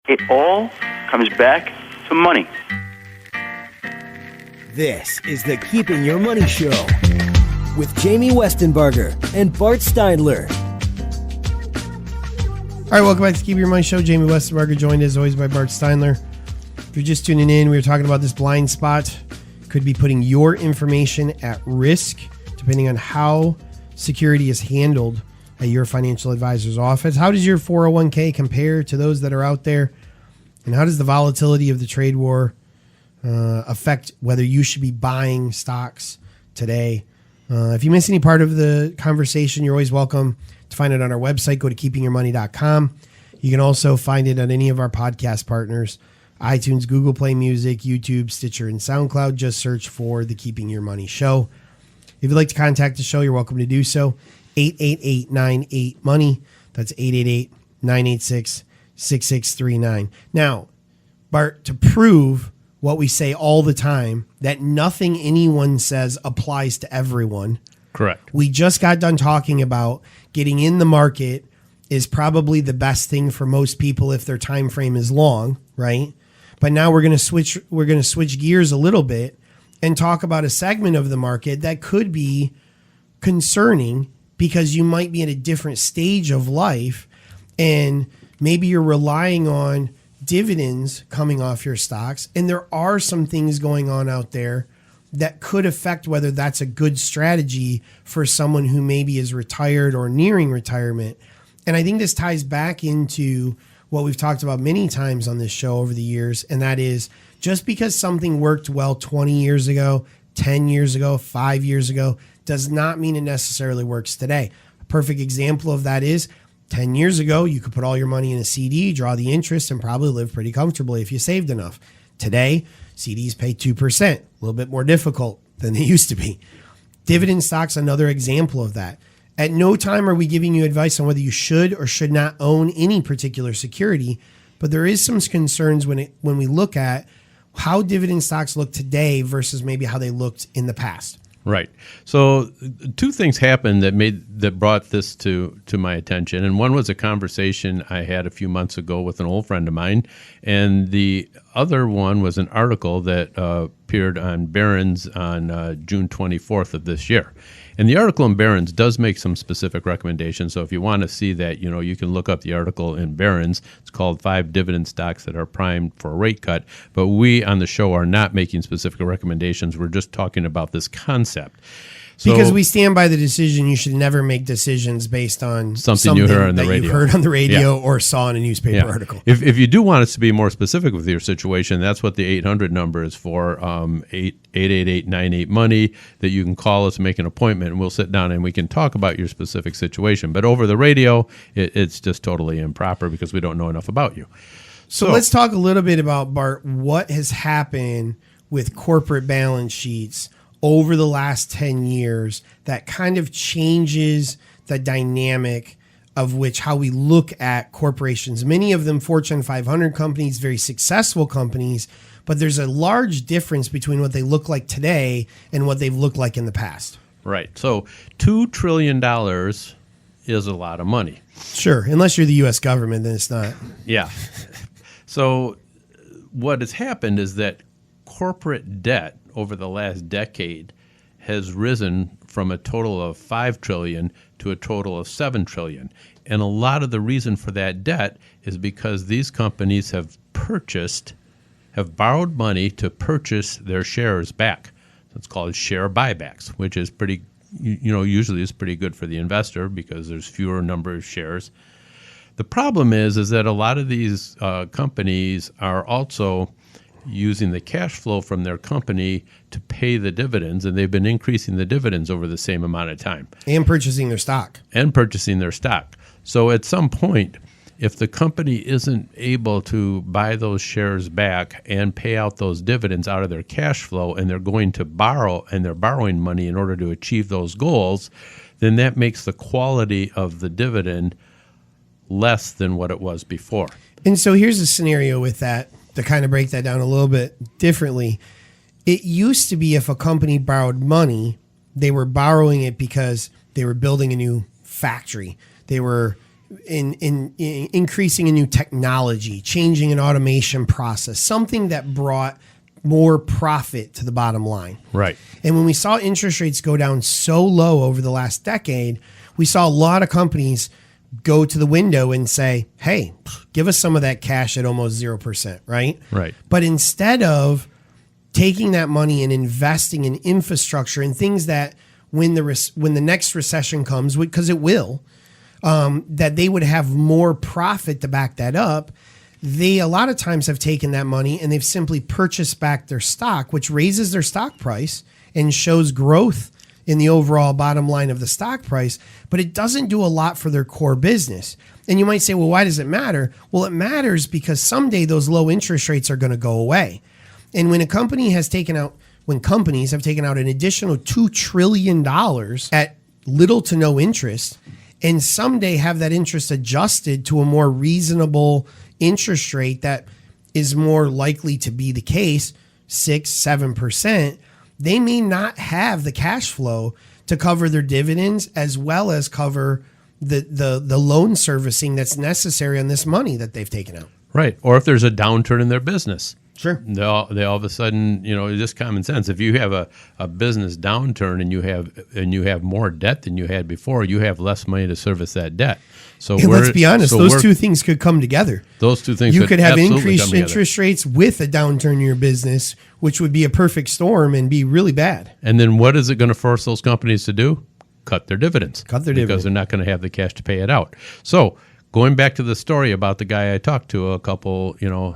It all comes back to money. This is the Keeping Your Money Show with Jamie Westenbarger and Bart Steindler. All right, welcome back to Keeping Your Money Show. Jamie Westenbarger, joined as always by Bart Steindler. If you're just tuning in, we were talking about this blind spot. Could be putting your information at risk depending on how security is handled at your financial advisor's office. How does your 401k compare to those that are out there? And how does the volatility of the trade war affect whether you should be buying stocks today? If you miss any part of the conversation, you're always welcome to find it on our website. Go to keepingyourmoney.com. You can also find it on any of our podcast partners, iTunes, Google Play Music, YouTube, Stitcher, and SoundCloud. Just search for the Keeping Your Money Show. If you'd like to contact the show, you're welcome to do so. 888-98-MONEY. That's 888-986-6639. Now, Bart, to prove what we say all the time, that nothing anyone says applies to everyone. Correct. We just got done talking about getting in the market is probably the best thing for most people if their time frame is long, right? But now we're going to switch gears a little bit and talk about a segment of the market that could be concerning because you might be at a different stage of life and maybe you're relying on dividends coming off your stocks. And there are some things going on out there that could affect whether that's a good strategy for someone who maybe is retired or nearing retirement. And I think this ties back into what we've talked about many times on this show over the years. And that is just because something worked well 20 years ago, 10 years ago, 5 years ago, does not mean it necessarily works today. A perfect example of that is 10 years ago, you could put all your money in a CD, draw the interest, and probably live pretty comfortably if you saved enough. Today, CDs pay 2%, a little bit more difficult than they used to be. Dividend stocks, another example of that. At no time are we giving you advice on whether you should or should not own any particular security, but there is some concerns when we look at how dividend stocks look today versus maybe how they looked in the past. Right. So two things happened that brought this to my attention. And one was a conversation I had a few months ago with an old friend of mine. And the other one was an article that appeared on Barron's on June 24th of this year. And the article in Barron's does make some specific recommendations. So if you want to see that, you can look up the article in Barron's. It's called 5 Dividend Stocks That Are Primed for a Rate Cut. But we on the show are not making specific recommendations. We're just talking about this concept. Because we stand by the decision, you should never make decisions based on something you heard on the radio. You heard on the radio or saw in a newspaper article. If you do want us to be more specific with your situation, that's what the 800 number is for, 888-98-MONEY, that you can call us and make an appointment, and we'll sit down and we can talk about your specific situation. But over the radio, it's just totally improper because we don't know enough about you. So let's talk a little bit about, Bart, what has happened with corporate balance sheets over the last 10 years that kind of changes the dynamic of which how we look at corporations. Many of them Fortune 500 companies, very successful companies, but there's a large difference between what they look like today and what they've looked like in the past. Right. So $2 trillion is a lot of money. Sure. Unless you're the U.S. government, then it's not. Yeah. So what has happened is that corporate debt over the last decade has risen from a total of $5 trillion to a total of $7 trillion. And a lot of the reason for that debt is because these companies have borrowed money to purchase their shares back. It's called share buybacks, which is pretty, usually is pretty good for the investor because there's fewer number of shares. The problem is that a lot of these companies are also using the cash flow from their company to pay the dividends, and they've been increasing the dividends over the same amount of time. And purchasing their stock. So at some point, if the company isn't able to buy those shares back and pay out those dividends out of their cash flow, and they're going to borrow, and they're borrowing money in order to achieve those goals, then that makes the quality of the dividend less than what it was before. And so here's a scenario with that, to kind of break that down a little bit differently. It used to be if a company borrowed money, they were borrowing it because they were building a new factory. They were in increasing a new technology, changing an automation process, something that brought more profit to the bottom line. Right. And when we saw interest rates go down so low over the last decade, we saw a lot of companies go to the window and say, hey, give us some of that cash at almost 0%, right? Right. But instead of taking that money and investing in infrastructure and things that when the next recession comes, because it will, that they would have more profit to back that up, they a lot of times have taken that money and they've simply purchased back their stock, which raises their stock price and shows growth in the overall bottom line of the stock price, but it doesn't do a lot for their core business. And you might say, well, why does it matter? Well, it matters because someday those low interest rates are going to go away. And when companies have taken out an additional $2 trillion at little to no interest, and someday have that interest adjusted to a more reasonable interest rate that is more likely to be the case, 6-7%, they may not have the cash flow to cover their dividends as well as cover the loan servicing that's necessary on this money that they've taken out. Right. Or if there's a downturn in their business. Sure. They all of a sudden, just common sense. If you have a business downturn and you have more debt than you had before, you have less money to service that debt. So let's be honest, those two things could come together. Those two things you could have absolutely increased come interest rates with a downturn in your business, which would be a perfect storm and be really bad. And then what is it going to force those companies to do? Cut their dividends. Because they're not going to have the cash to pay it out. So going back to the story about the guy I talked to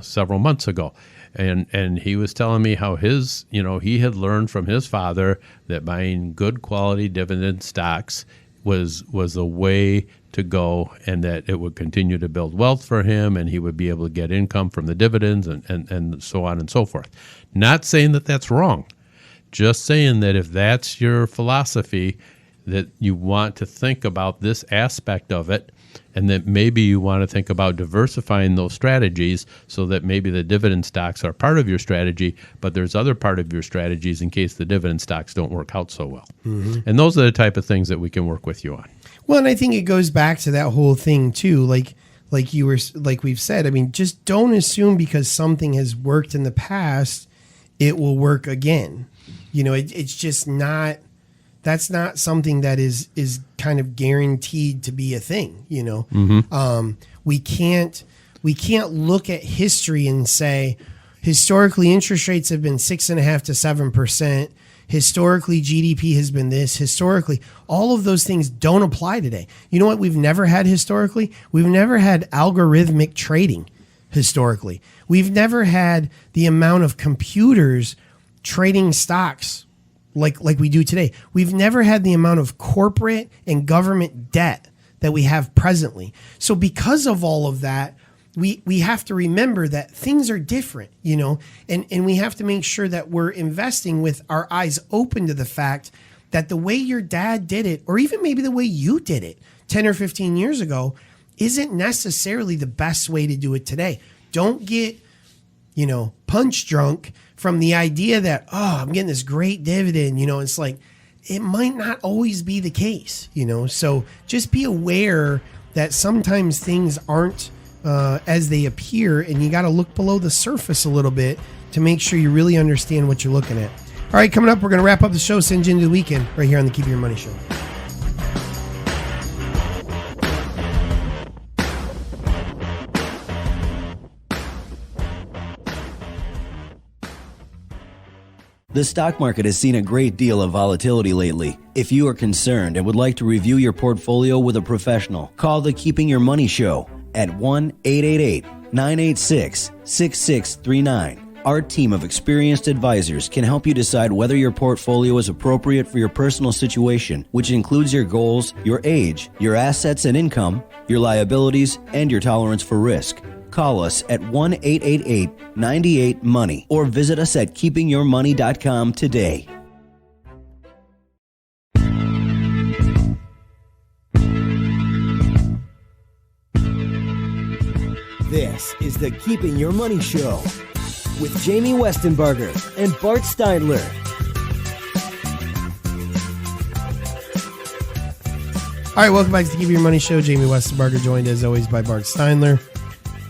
several months ago. And he was telling me how he had learned from his father that buying good quality dividend stocks was a way to go, and that it would continue to build wealth for him, and he would be able to get income from the dividends and so on and so forth. Not saying that that's wrong, just saying that if that's your philosophy, that you want to think about this aspect of it, and that maybe you want to think about diversifying those strategies so that maybe the dividend stocks are part of your strategy, but there's other part of your strategies in case the dividend stocks don't work out so well. Mm-hmm. And those are the type of things that we can work with you on. Well, and I think it goes back to that whole thing too, like we've said. I mean, just don't assume because something has worked in the past, it will work again. It's just not. That's not something that is kind of guaranteed to be a thing. Mm-hmm. We can't look at history and say historically interest rates have been 6.5 to 7%. Historically, GDP has been this. Historically, all of those things don't apply today. You know what we've never had historically? We've never had algorithmic trading historically. We've never had the amount of computers trading stocks like we do today. We've never had the amount of corporate and government debt that we have presently. So because of all of that, we have to remember that things are different, and we have to make sure that we're investing with our eyes open to the fact that the way your dad did it, or even maybe the way you did it 10 or 15 years ago, isn't necessarily the best way to do it today. Don't get, punch drunk from the idea that, I'm getting this great dividend, it's like, it might not always be the case, so just be aware that sometimes things aren't as they appear, and you got to look below the surface a little bit to make sure you really understand what you're looking at. All right, coming up, we're going to wrap up the show, send you into the weekend right here on the Keeping Your Money Show. The stock market has seen a great deal of volatility lately. If you are concerned and would like to review your portfolio with a professional, call the Keeping Your Money Show at 1-888-986-6639. Our team of experienced advisors can help you decide whether your portfolio is appropriate for your personal situation, which includes your goals, your age, your assets and income, your liabilities, and your tolerance for risk. Call us at 1-888-98-MONEY or visit us at keepingyourmoney.com today. This is the Keeping Your Money Show with Jamie Westenbarger and Bart Steindler. All right, welcome back to the Keep Your Money Show. Jamie Westenbarger, joined as always by Bart Steinler.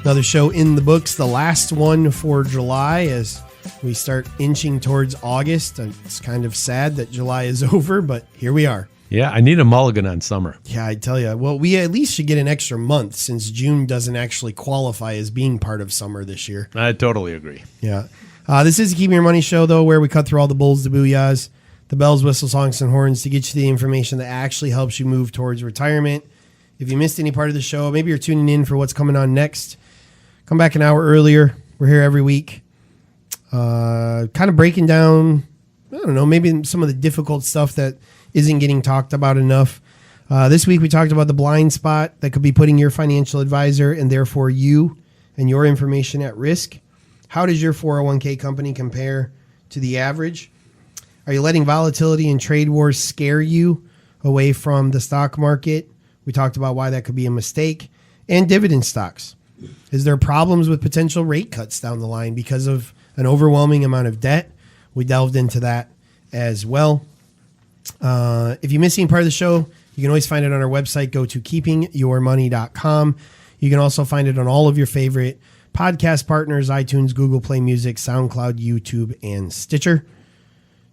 Another show in the books, the last one for July as we start inching towards August. It's kind of sad that July is over, but here we are. Yeah, I need a mulligan on summer. Yeah, I tell you. Well, we at least should get an extra month since June doesn't actually qualify as being part of summer this year. I totally agree. Yeah. This is the Keep Your Money Show, though, where we cut through all the bulls, the booyahs, the bells, whistles, honks, and horns to get you the information that actually helps you move towards retirement. If you missed any part of the show, maybe you're tuning in for what's coming on next, come back an hour earlier. We're here every week. Kind of breaking down, I don't know, maybe some of the difficult stuff that isn't getting talked about enough. This week we talked about the blind spot that could be putting your financial advisor and therefore you and your information at risk. How does your 401k company compare to the average? Are you letting volatility and trade wars scare you away from the stock market? We talked about why that could be a mistake. And dividend stocks. Is there problems with potential rate cuts down the line because of an overwhelming amount of debt? We delved into that as well. If you missed any part of the show, you can always find it on our website. Go to keepingyourmoney.com. You can also find it on all of your favorite podcast partners, iTunes, Google Play Music, SoundCloud, YouTube, and Stitcher.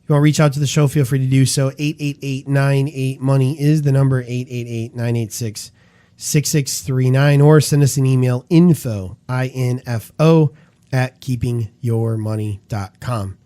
If you want to reach out to the show, feel free to do so. 888-98-MONEY is the number, 888-986-6639, or send us an email, info, I-N-F-O, at keepingyourmoney.com.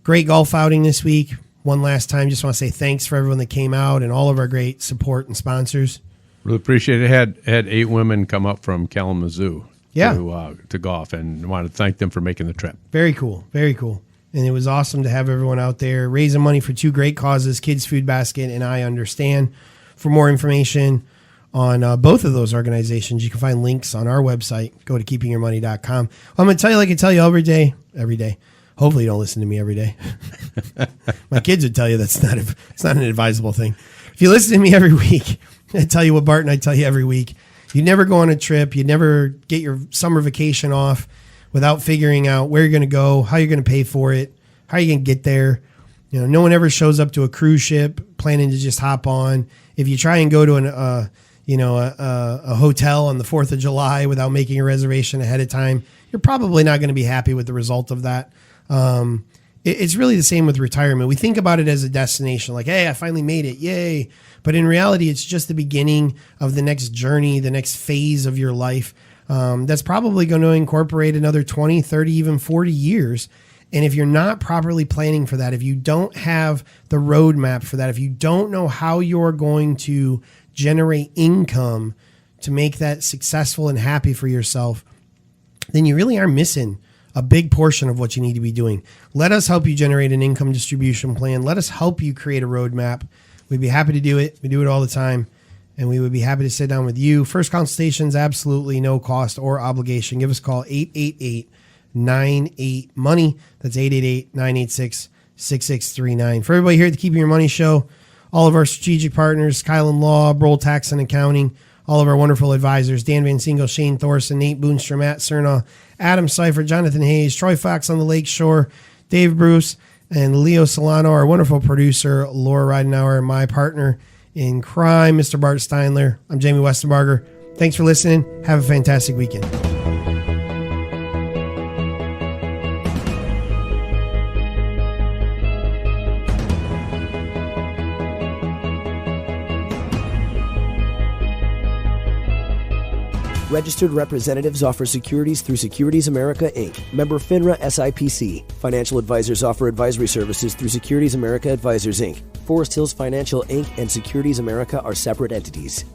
Great golf outing this week. One last time, just want to say thanks for everyone that came out and all of our great support and sponsors. Really appreciate it. Had 8 women come up from Kalamazoo to golf, and want to thank them for making the trip. Very cool. Very cool. And it was awesome to have everyone out there raising money for 2 great causes, Kids Food Basket and I Understand. For more information on both of those organizations, you can find links on our website. Go to keepingyourmoney.com. I'm going to tell you like I tell you every day. Hopefully you don't listen to me every day. My kids would tell you it's not an advisable thing. If you listen to me every week, I tell you what Bart and I tell you every week. You never go on a trip. You never get your summer vacation off without figuring out where you're going to go, how you're going to pay for it, how you're going to get there. You know, no one ever shows up to a cruise ship planning to just hop on. If you try and go to a hotel on the 4th of July without making a reservation ahead of time, you're probably not going to be happy with the result of that. It's really the same with retirement. We think about it as a destination, like, hey, I finally made it, yay. But in reality, it's just the beginning of the next journey, the next phase of your life. That's probably going to incorporate another 20, 30, even 40 years. And if you're not properly planning for that, if you don't have the roadmap for that, if you don't know how you're going to generate income to make that successful and happy for yourself, then you really are missing a big portion of what you need to be doing. Let us help you generate an income distribution plan. Let us help you create a roadmap. We'd be happy to do it. We do it all the time. And we would be happy to sit down with you. First consultation is absolutely no cost or obligation. Give us a call, 888-98-MONEY. That's 888-986-6639. For everybody here at the Keeping Your Money Show, all of our strategic partners, Kylan Law, Broll Tax and Accounting, all of our wonderful advisors, Dan Van Singel, Shane Thorson, Nate Boonstrom, Matt Cerna, Adam Seifert, Jonathan Hayes, Troy Fox on the Lake Shore, Dave Bruce, and Leo Solano, our wonderful producer, Laura Ridenauer, and my partner in crime, Mr. Bart Steinler. I'm Jamie Westenbarger. Thanks for listening. Have a fantastic weekend. Registered representatives offer securities through Securities America, Inc., member FINRA SIPC. Financial advisors offer advisory services through Securities America Advisors, Inc. Forest Hills Financial, Inc. and Securities America are separate entities.